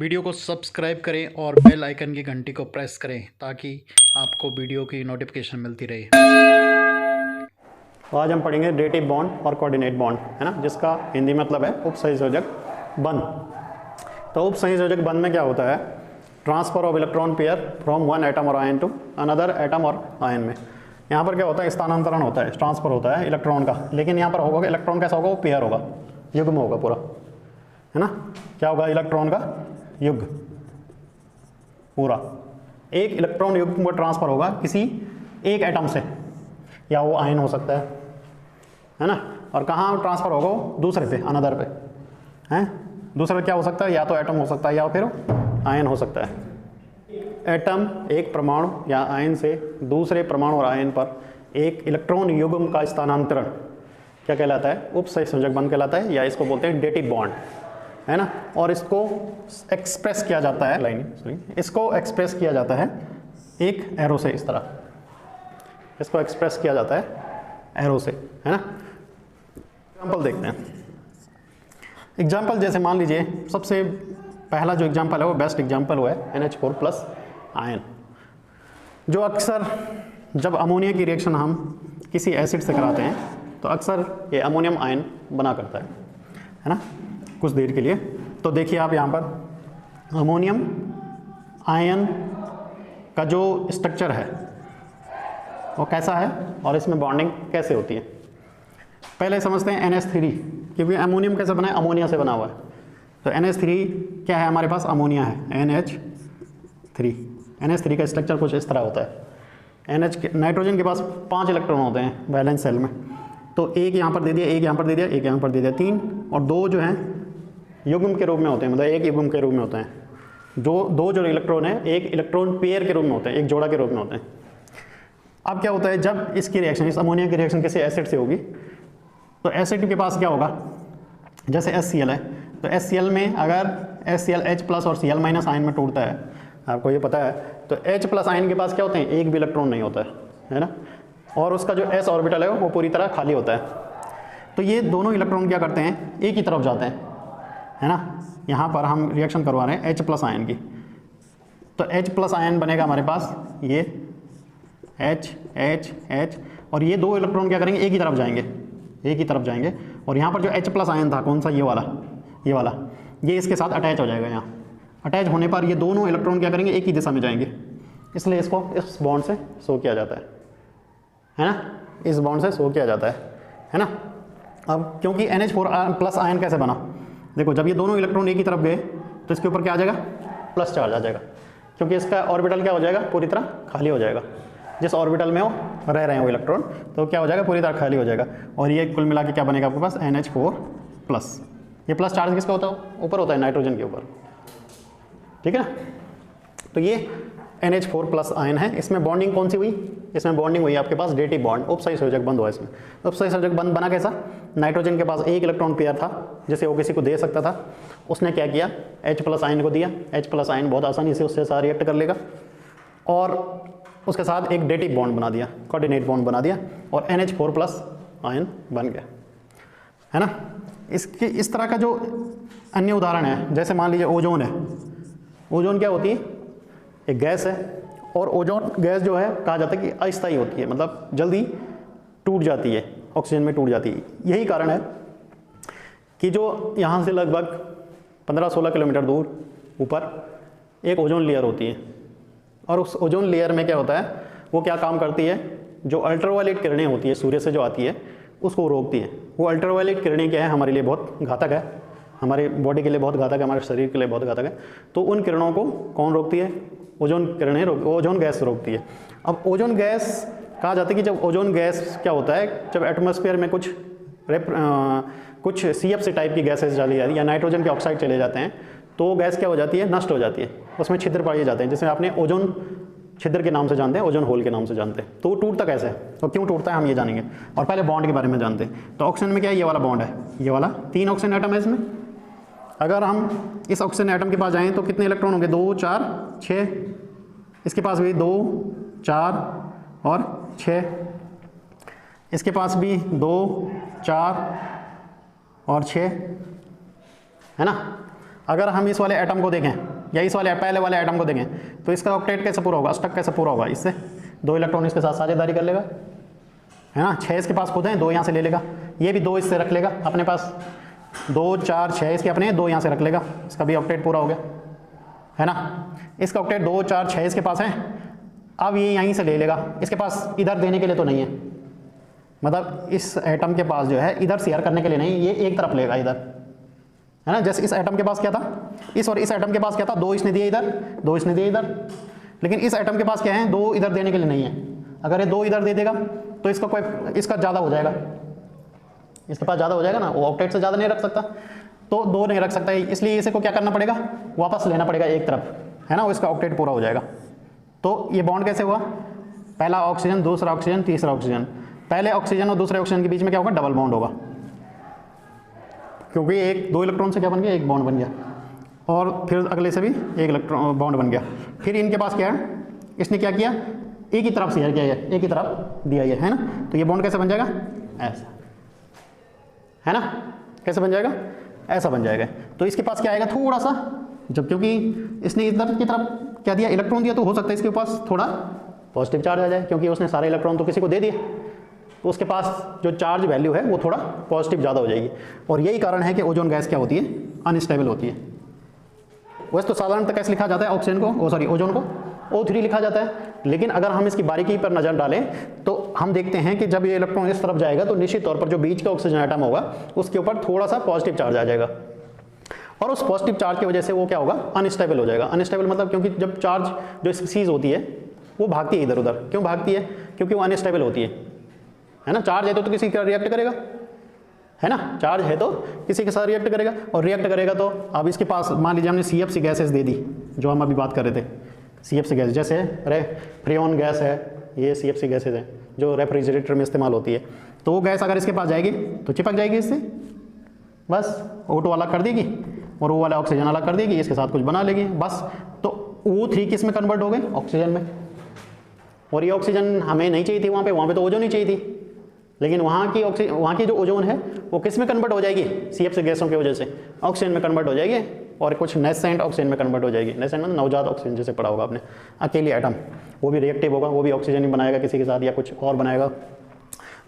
Video को subscribe करें और बेल आइकन की घंटी को प्रेस करें ताकि आपको वीडियो की नोटिफिकेशन मिलती रहे। तो आज हम पढ़ेंगे डेटिव बॉन्ड और कोऑर्डिनेट बॉन्ड, है ना, जिसका हिंदी मतलब है उपसंयोजक बंध। तो उपसंयोजक बंध में क्या होता है? Transfer of electron pair from one atom और आयन टू अनदर एटम और आयन में। यहाँ पर क्या होता है? स्थानांतरण होता है, ट्रांसफर होता है इलेक्ट्रॉन का। लेकिन यहाँ पर होगा इलेक्ट्रॉन कैसा होगा? वो पेयर होगा, युग्म होगा पूरा, है ना। क्या होगा? इलेक्ट्रॉन का युग्म पूरा। एक इलेक्ट्रॉन युग्म को ट्रांसफर होगा किसी एक एटम से, या वो आयन हो सकता है ना। और कहाँ ट्रांसफर होगा? दूसरे पे, अनदर पे, हैं। दूसरा क्या हो सकता है? या तो एटम हो सकता है या फिर आयन हो सकता है। एटम एक परमाणु या आयन से दूसरे परमाणु और आयन पर एक इलेक्ट्रॉन युग्म का स्थानांतरण क्या कहलाता है? उपसंयोजक बंध कहलाता है, या इसको बोलते हैं डेटिव बॉन्ड, है ना। और इसको एक्सप्रेस किया जाता है इसको एक्सप्रेस किया जाता है एक एरो से, इस तरह इसको एक्सप्रेस किया जाता है एरो से, है ना। एग्जाम्पल देखते हैं। एग्जाम्पल जैसे मान लीजिए, सबसे पहला जो एग्जाम्पल है वो बेस्ट एग्जाम्पल हुआ है NH4+ आयन, जो अक्सर जब अमोनिया की रिएक्शन हम किसी एसिड से कराते हैं तो अक्सर ये अमोनियम आयन बना करता है ना, कुछ देर के लिए। तो देखिए आप यहाँ पर अमोनियम आयन का जो स्ट्रक्चर है वो कैसा है और इसमें बॉन्डिंग कैसे होती है। पहले समझते हैं NH3, क्योंकि अमोनियम कैसे बना है? अमोनिया से बना हुआ है। तो NH3 क्या है? हमारे पास अमोनिया है, NH3 का स्ट्रक्चर कुछ इस तरह होता है। नाइट्रोजन के पास 5 इलेक्ट्रॉन होते हैं वैलेंस सेल में, तो एक यहाँ पर दे दिया, एक यहाँ पर दे दिया, एक यहाँ पर दे दिया, 3, और 2 जो हैं युग्म के रूप में होते हैं, मतलब एक युग्म के रूप में होते हैं। दो जो इलेक्ट्रॉन है एक इलेक्ट्रॉन पेयर के रूप में होते हैं, एक जोड़ा के रूप में होते हैं। अब क्या होता है? जब इसकी रिएक्शन, इस अमोनिया की रिएक्शन किसी एसिड से होगी, तो एसिड के पास क्या होगा? जैसे HCl है, तो HCl में अगर HCl H+ और Cl- आयन में टूटता है, आपको ये पता है, तो H+ आयन के पास क्या होते हैं? एक भी इलेक्ट्रॉन नहीं होता है ना। और उसका जो s ऑर्बिटल है वो पूरी तरह खाली होता है। तो ये दोनों इलेक्ट्रॉन क्या करते हैं? एक ही तरफ जाते हैं, है ना। यहाँ पर हम रिएक्शन करवा रहे हैं H+ आयन की, तो H+ आयन बनेगा हमारे पास, ये H, और ये 2 इलेक्ट्रॉन क्या करेंगे? एक ही तरफ जाएंगे, एक ही तरफ जाएंगे। और यहाँ पर जो H+ आयन था, कौन सा? ये वाला, ये इसके साथ अटैच हो जाएगा। यहाँ अटैच होने पर ये दोनों इलेक्ट्रॉन क्या करेंगे? एक ही दिशा में जाएंगे, इसलिए इसको इस बॉन्ड से शो किया जाता है ना। इस बॉन्ड से शो किया जाता है ना। अब क्योंकि NH4+ आयन कैसे बना? देखो, जब ये दोनों इलेक्ट्रॉन एक ही तरफ गए तो इसके ऊपर क्या आ जाएगा? प्लस चार्ज आ जाएगा, क्योंकि इसका ऑर्बिटल क्या हो जाएगा? पूरी तरह खाली हो जाएगा। जिस ऑर्बिटल में वो रह रहे हैं वो इलेक्ट्रॉन, तो क्या हो जाएगा? पूरी तरह खाली हो जाएगा। और ये कुल मिला के क्या बनेगा आपके पास? NH4+। ये प्लस चार्ज किसका होता है? ऊपर होता है, नाइट्रोजन के ऊपर, ठीक है ना। तो ये NH4+ आयन है। इसमें बॉन्डिंग कौन सी हुई? इसमें बॉन्डिंग हुई आपके पास डेटिव बॉन्ड, उपसंयोजक बंध हुआ इसमें। उपसंयोजक बंध बना कैसा? नाइट्रोजन के पास एक इलेक्ट्रॉन पेयर था जिसे वो किसी को दे सकता था, उसने क्या किया? H+ आयन को दिया। H+ आयन बहुत आसानी से उससे साथ रिएक्ट कर लेगा और उसके साथ एक डेटिव बॉन्ड बना दिया, कोऑर्डिनेट बॉन्ड बना दिया, और NH4+ आयन बन गया, है ना। इसके इस तरह का जो अन्य उदाहरण है, जैसे मान लीजिए ओजोन है। ओजोन क्या होती है? एक गैस है, और ओजोन गैस जो है कहा जाता है कि अस्थायी होती है, मतलब जल्दी टूट जाती है, ऑक्सीजन में टूट जाती है। यही कारण है कि जो यहाँ से लगभग 15-16 किलोमीटर दूर ऊपर एक ओजोन लेयर होती है, और उस ओजोन लेयर में क्या होता है? वो क्या काम करती है? जो अल्ट्रावायलेट किरणें होती है सूर्य से जो आती है उसको रोकती है। वो अल्ट्रावायलेट किरणें क्या है? हमारे लिए बहुत घातक है, हमारे बॉडी के लिए बहुत घातक है, हमारे शरीर के लिए बहुत घातक है। तो उन किरणों को कौन रोकती है? ओजोन किरणें ओजोन गैस रोकती है। अब ओजोन गैस कहा जाता है कि जब ओजोन गैस क्या होता है, जब एटमॉस्फेयर में कुछ CFC टाइप की गैसेस डाली जाती है या नाइट्रोजन के ऑक्साइड चले जाते हैं, तो वो गैस क्या हो जाती है? नष्ट हो जाती है, उसमें छिद्र पाए जाते हैं, जिसे आपने ओजोन छिद्र के नाम से जानते हैं, ओजोन होल के नाम से जानते हैं। तो वो टूटता कैसे है और क्यों टूटता है हम ये जानेंगे। और पहले बॉन्ड के बारे में जानते हैं। तो ऑक्सीजन में क्या है? ये वाला बॉन्ड है, ये वाला 3 ऑक्सीजन एटम है इसमें। अगर हम इस ऑक्सीजन एटम के पास जाएँ तो कितने इलेक्ट्रॉन होंगे? 2, 4, 6। इसके पास भी 2, 4 और 6। इसके पास भी 2, 4 और 6, है ना। अगर हम इस वाले एटम को देखें या इस वाले पहले वाले आइटम को देखें तो इसका ऑक्टेट कैसे पूरा होगा, अष्टक कैसे पूरा होगा, इससे 2 इलेक्ट्रॉन इसके साथ साझेदारी कर लेगा, है ना। 6 इसके पास खुद हैं, 2 यहाँ से ले लेगा, ये भी 2 इससे रख लेगा अपने पास, 2 4 6 इसके अपने, 2 यहाँ से रख लेगा, इसका भी ऑक्टेट पूरा हो गया, है ना। इसका ऑक्टेट 2 4 6 इसके पास है। अब ये यहीं से ले लेगा, इसके पास इधर देने के लिए तो नहीं है, मतलब इस एटम के पास जो है इधर शेयर करने के लिए नहीं, ये एक तरफ लेगा इधर, है ना। जैसे इस एटम के पास क्या था, इस और इस एटम के पास क्या था, 2 इसने दिए इधर, 2 इसने दिए इधर, लेकिन इस एटम के पास क्या है, 2 इधर देने के लिए नहीं है। अगर ये 2 इधर दे देगा तो इसका कोई, इसका ज़्यादा हो जाएगा, इसके पास ज़्यादा हो जाएगा ना, वो ऑक्टेट से ज़्यादा नहीं रख सकता, तो 2 नहीं रख सकता, इसलिए इसे को क्या करना पड़ेगा, वापस लेना पड़ेगा एक तरफ, है ना, वो इसका ऑक्टेट पूरा हो जाएगा। तो ये बॉन्ड कैसे हुआ, पहला ऑक्सीजन, दूसरा ऑक्सीजन, तीसरा ऑक्सीजन, पहले ऑक्सीजन और दूसरे ऑक्सीजन के बीच में क्या होगा, डबल बॉन्ड होगा, क्योंकि 2 इलेक्ट्रॉन से क्या बन गया, एक बॉन्ड बन गया, और फिर अगले से भी एक इलेक्ट्रॉन बॉन्ड बन गया। फिर इनके पास क्या है, इसने क्या किया, एक ही तरफ शेयर किया है, एक ही तरफ दिया है ना, तो ये बॉन्ड कैसे बन जाएगा, ऐसा, है ना, कैसे बन जाएगा, ऐसा बन जाएगा। तो इसके पास क्या आएगा, थोड़ा सा, जब क्योंकि इसने इधर की तरफ क्या दिया, इलेक्ट्रॉन दिया, तो हो सकता है इसके पास थोड़ा पॉजिटिव चार्ज आ जाए, क्योंकि उसने सारे इलेक्ट्रॉन तो किसी को दे दिए, तो उसके पास जो चार्ज वैल्यू है वो थोड़ा पॉजिटिव ज़्यादा हो जाएगी। और यही कारण है कि ओजोन गैस क्या होती है, अनस्टेबल होती है। वैसे तो साधारणतः कैसे लिखा जाता है ऑक्सीजन को, ओजोन को O3 लिखा जाता है, लेकिन अगर हम इसकी बारीकी पर नज़र डालें तो हम देखते हैं कि जब ये इलेक्ट्रॉन इस तरफ जाएगा तो निश्चित तौर पर जो बीच का ऑक्सीजन एटम होगा उसके ऊपर थोड़ा सा पॉजिटिव चार्ज आ जाएगा, और उस पॉजिटिव चार्ज की वजह से वो क्या होगा, अनस्टेबल हो जाएगा। अनस्टेबल मतलब क्योंकि जब चार्ज जो स्पीसीज होती है वो भागती है इधर उधर, क्यों भागती है, क्योंकि वो अनस्टेबल होती है ना। चार्ज है तो किसी का रिएक्ट करेगा, है ना, चार्ज है तो किसी के साथ रिएक्ट करेगा, और रिएक्ट करेगा तो अब इसके पास मान लीजिए हमने CFC गैसेस दे दी, जो हम अभी बात कर रहे थे, CFC गैस, जैसे फ्रेओन गैस है, ये CFC गैसेज हैं जो रेफ्रिजरेटर में इस्तेमाल होती है, तो वो गैस अगर इसके पास जाएगी तो चिपक जाएगी इससे, बस O2 अलग कर देगी और वो वाला ऑक्सीजन अलग कर देगी, इसके साथ कुछ बना लेगी बस। तो O3 किस में कन्वर्ट हो गए, ऑक्सीजन में, और ये ऑक्सीजन हमें नहीं चाहिए थी वहाँ पे तो ओजोन ही चाहिए थी, लेकिन वहाँ की जो ओजोन है वो किस में कन्वर्ट हो जाएगी, CFC गैसों की वजह से ऑक्सीजन में कन्वर्ट हो जाएगी, और कुछ नेसेंट ऑक्सीजन में कन्वर्ट हो जाएगी। नेसेंट मतलब नवजात ऑक्सीजन, जैसे पढ़ा होगा आपने, अकेली एटम, वो भी रिएक्टिव होगा, वो भी ऑक्सीजन ही बनाएगा किसी के साथ या कुछ और बनाएगा।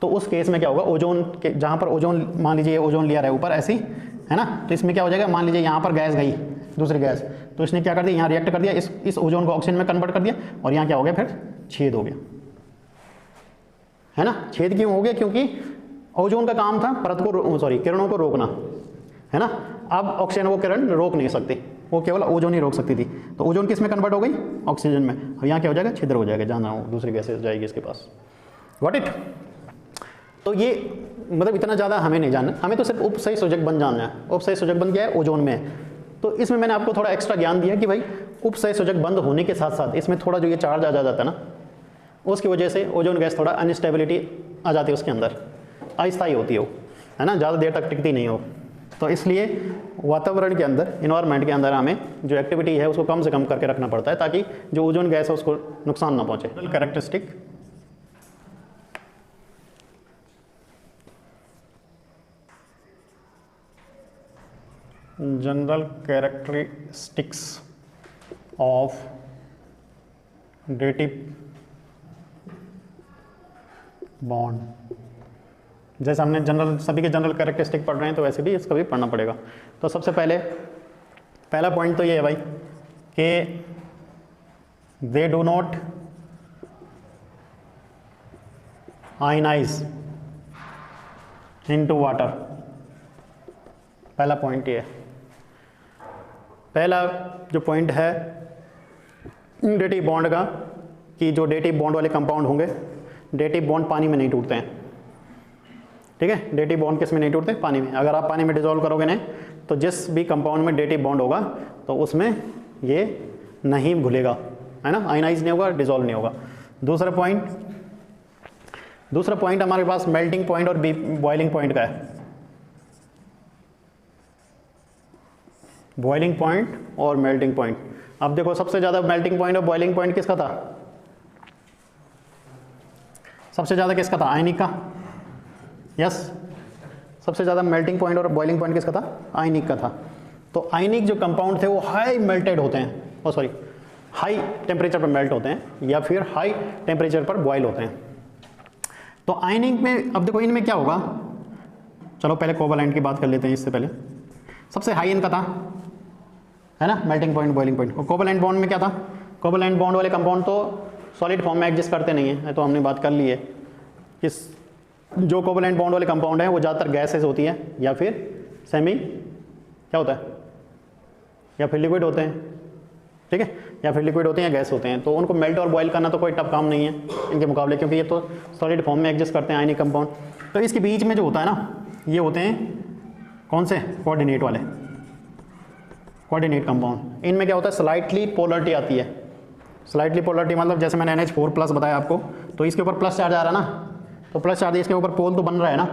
तो उस केस में क्या होगा, ओजोन के जहाँ पर ओजोन, मान लीजिए ओजोन लेयर है ऊपर ऐसी, है ना, तो इसमें क्या हो जाएगा, मान लीजिए यहाँ पर गैस गई, दूसरी गैस, तो इसने क्या कर दिया, यहाँ रिएक्ट कर दिया, इस ओजोन को ऑक्सीजन में कन्वर्ट कर दिया, और यहाँ क्या हो गया, फिर छेद हो गया, है ना। छेद क्यों हो गया, क्योंकि ओजोन का काम था परत को, किरणों को रोकना, है ना। अब ऑक्सीजन वो किरण रोक नहीं सकती, वो केवल ओजोन ही रोक सकती थी, तो ओजोन किस में कन्वर्ट हो गई, ऑक्सीजन में। अब यहाँ क्या हो जाएगा, छिद्र हो जाएगा, जहाँ दूसरी गैसेज जाएगी इसके पास। Got it. तो ये मतलब इतना ज़्यादा हमें नहीं जानना, हमें तो सिर्फ उपसही सूचक बंध जानना है। उपसही सूचक बंध क्या है, ओजोन में है। तो इसमें मैंने आपको थोड़ा एक्स्ट्रा ज्ञान दिया कि भाई उपसही सूचक बंध होने के साथ साथ इसमें थोड़ा जो ये चार्ज आ जाता है ना, उसकी वजह से ओजोन गैस थोड़ा अनस्टेबिलिटी आ जाती है उसके अंदर, अस्थायी होती हो, है ना, ज़्यादा देर तक टिकती नहीं हो। तो इसलिए वातावरण के अंदर, इन्वायरमेंट के अंदर हमें जो एक्टिविटी है उसको कम से कम करके रखना पड़ता है, ताकि जो ओजोन गैस है उसको नुकसान ना पहुँचे। Characteristic general characteristics of dative bond. जैसे हमने जनरल, सभी के जनरल कैरेक्टरिस्टिक पढ़ रहे हैं, तो वैसे भी इसका भी पढ़ना पड़ेगा। तो सबसे पहला पॉइंट तो ये है भाई कि they do not ionize into water. पहला पॉइंट ये है। पहला जो पॉइंट है डेटिव बॉन्ड का, कि जो डेटिव बॉन्ड वाले कंपाउंड होंगे, डेटिव बॉन्ड पानी में नहीं टूटते हैं, ठीक है। डेटिव बॉन्ड किस में नहीं टूटते, पानी में। अगर आप पानी में डिजोल्व करोगे नहीं, तो जिस भी कंपाउंड में डेटिव बॉन्ड होगा तो उसमें ये नहीं घुलेगा, है ना, आयनाइज नहीं होगा, डिजोल्व नहीं होगा। दूसरा पॉइंट हमारे पास मेल्टिंग पॉइंट और बॉइलिंग पॉइंट का है। बॉइलिंग पॉइंट और मेल्टिंग पॉइंट। अब देखो सबसे ज़्यादा मेल्टिंग पॉइंट और बॉइलिंग पॉइंट किसका था, सबसे ज़्यादा किसका था, आयनिक का। यस, सबसे ज़्यादा मेल्टिंग पॉइंट और बॉइलिंग पॉइंट किसका था, आयनिक का था। तो आयनिक जो कंपाउंड थे वो हाई मेल्टेड होते हैं, हाई टेम्परेचर पर मेल्ट होते हैं या फिर हाई टेम्परेचर पर बॉयल होते हैं। तो आयनिक में अब देखो इनमें क्या होगा, चलो पहले कोवैलेंट की बात कर लेते हैं। इससे पहले सबसे हाई इनका था, है ना, मेल्टिंग पॉइंट, बॉइलिंग पॉइंट। और कोवैलेंट बॉन्ड में क्या था, कोवैलेंट बॉन्ड वाले कंपाउंड तो सॉलिड फॉर्म में एग्जिस्ट करते नहीं है, तो हमने बात कर ली है कि जो कोवैलेंट बॉन्ड वाले कंपाउंड है वो ज़्यादातर गैसेस होती है या फिर सेमी क्या होता है, या फिर लिक्विड होते हैं, ठीक है, या फिर लिक्विड होते हैं या गैस होते हैं। तो उनको मेल्ट और बॉयल करना तो कोई टफ काम नहीं है इनके मुकाबले, क्योंकि ये तो सॉलिड फॉर्म में एग्जिस्ट करते हैं आयनिक कंपाउंड। तो इसके बीच में जो होता है ना, ये होते हैं कौन से, कोऑर्डिनेट वाले, कोऑर्डिनेट कंपाउंड। इनमें क्या होता है, स्लाइटली पोलरिटी आती है। स्लाइटली पोलरिटी मतलब जैसे मैंने NH4+ बताया आपको, तो इसके ऊपर प्लस चार्ज आ रहा है ना, तो प्लस चार्ज इसके ऊपर पोल तो बन रहा है ना,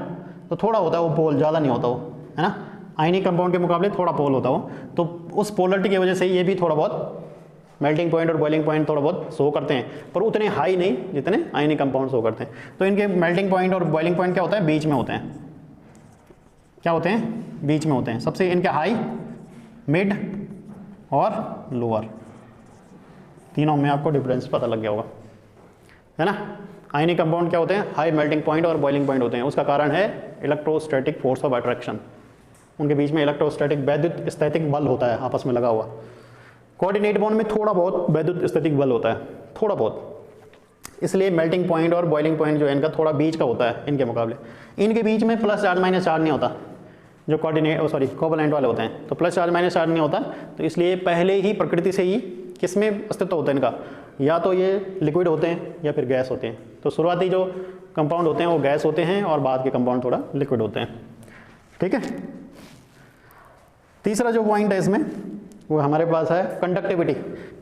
तो थोड़ा होता है वो पोल, ज़्यादा नहीं होता वो, है ना। आयनिक कंपाउंड के मुकाबले थोड़ा पोल होता हो, तो उस पोलरिटी की वजह से ये भी थोड़ा बहुत मेल्टिंग पॉइंट और बॉइलिंग पॉइंट थोड़ा बहुत शो करते हैं, पर उतने हाई नहीं जितने आयनिक कंपाउंड शो करते हैं। तो इनके मेल्टिंग पॉइंट और बॉइलिंग पॉइंट क्या होता है, बीच में होते हैं। क्या होते हैं, बीच में होते हैं। सबसे इनके हाई, मिड और लोअर, तीनों में आपको डिफरेंस पता लग गया होगा, है ना। आयनिक कंपाउंड क्या होते हैं, हाई मेल्टिंग पॉइंट और बॉइलिंग पॉइंट होते हैं। उसका कारण है इलेक्ट्रोस्टैटिक फोर्स ऑफ अट्रैक्शन, उनके बीच में इलेक्ट्रोस्टैटिक वैद्युत स्थैतिक बल होता है आपस में लगा हुआ। कोऑर्डिनेट बॉन्ड में थोड़ा बहुत वैद्युत स्थैतिक बल होता है, थोड़ा बहुत, इसलिए मेल्टिंग पॉइंट और बॉइलिंग पॉइंट जो है इनका थोड़ा बीच का होता है इनके मुकाबले। इनके बीच में प्लस चार्ज माइनस चार्ज नहीं होता, जो कोवैलेंट वाले होते हैं, तो प्लस चार्ज माइनस चार्ज नहीं होता। तो इसलिए पहले ही प्रकृति से ही किसमें अस्तित्व होता है इनका, या तो ये लिक्विड होते हैं या फिर गैस होते हैं। तो शुरुआती जो कंपाउंड होते हैं वो गैस होते हैं और बाद के कंपाउंड थोड़ा लिक्विड होते हैं, ठीक है। तीसरा जो पॉइंट है इसमें वो हमारे पास है कंडक्टिविटी।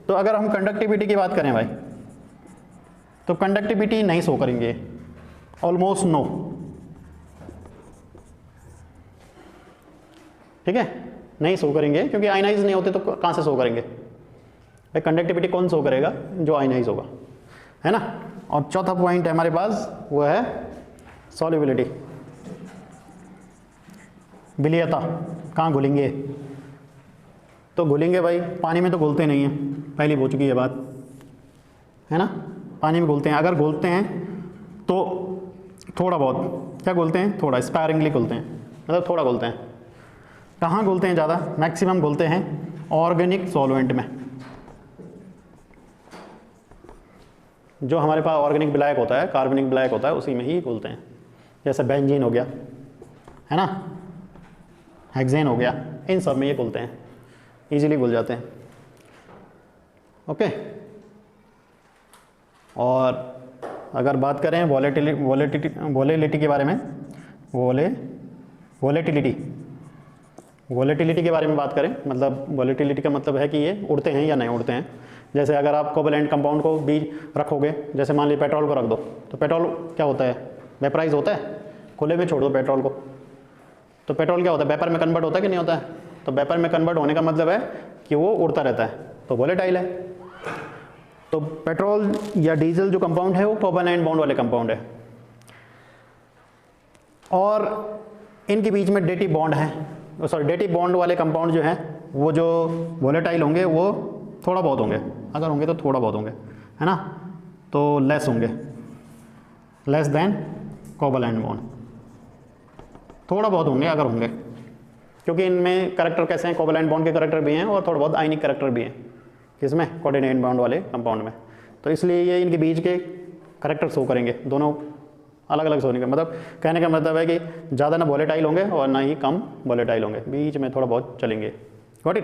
तो अगर हम कंडक्टिविटी की बात करें भाई, तो कंडक्टिविटी नहीं शो करेंगे, ऑलमोस्ट नो, ठीक है, नहीं शो करेंगे, क्योंकि आयनाइज नहीं होते तो कहाँ से शो करेंगे भाई, कंडक्टिविटी कौन शो करेगा, जो आयनाइज होगा, है ना। और चौथा पॉइंट है हमारे पास, वो है सॉल्युबिलिटी, विलीयता, कहाँ घुलेंगे। तो घुलेंगे भाई, पानी में तो घुलते नहीं हैं, पहले हो चुकी है बात, है ना। पानी में घुलते हैं, अगर घुलते हैं तो थोड़ा बहुत, क्या घुलते हैं, थोड़ा स्पैरिंगली घुलते हैं, मतलब थोड़ा घुलते हैं। कहाँ घुलते हैं ज़्यादा, मैक्सिमम घुलते हैं ऑर्गेनिक सॉल्वेंट में। जो हमारे पास ऑर्गेनिक विलायक होता है, कार्बनिक विलायक होता है, उसी में ही घुलते हैं। जैसे बेंजीन हो गया, है ना, हेक्सेन हो गया, इन सब में ये घुलते हैं, इजीली घुल जाते हैं, ओके। और अगर बात करें वोलेटिलिटी के बारे में, वोलेटिलिटी के बारे में बात करें, मतलब वोलेटिलिटी का मतलब है कि ये उड़ते हैं या नहीं उड़ते हैं। जैसे अगर आप कोवैलेंट कंपाउंड को भी रखोगे, जैसे मान लीजिए पेट्रोल को रख दो, तो पेट्रोल क्या होता है, वेपराइज होता है, खुले में छोड़ दो पेट्रोल को, तो पेट्रोल क्या होता है, वेपर में कन्वर्ट होता है कि नहीं होता है। तो वेपर में कन्वर्ट होने का मतलब है कि वो उड़ता रहता है, तो वोलेटाइल है। तो पेट्रोल या डीजल जो कंपाउंड है वो कोवैलेंट बॉन्ड वाले कंपाउंड है, और इनके बीच में डेटिव बॉन्ड है, डेटिव बॉन्ड वाले कंपाउंड जो हैं वो जो वोलेटाइल होंगे वो थोड़ा बहुत होंगे, अगर होंगे तो थोड़ा बहुत होंगे, है ना, तो लेस होंगे, लेस देन कोवैलेंट बॉन्ड, थोड़ा बहुत होंगे अगर होंगे, क्योंकि इनमें करैक्टर कैसे हैं, कोवैलेंट बॉन्ड के करैक्टर भी हैं और थोड़ा बहुत आयनिक करैक्टर भी हैं, किसमें, कोऑर्डिनेट बॉन्ड वाले कंपाउंड में। तो इसलिए ये इनके बीच के करैक्टर शो करेंगे, दोनों अलग अलग शो करेंगे। मतलब कहने का मतलब है कि ज़्यादा ना वोलेटाइल होंगे और ना ही कम वोलेटाइल होंगे, बीच में थोड़ा बहुत चलेंगे। Got it.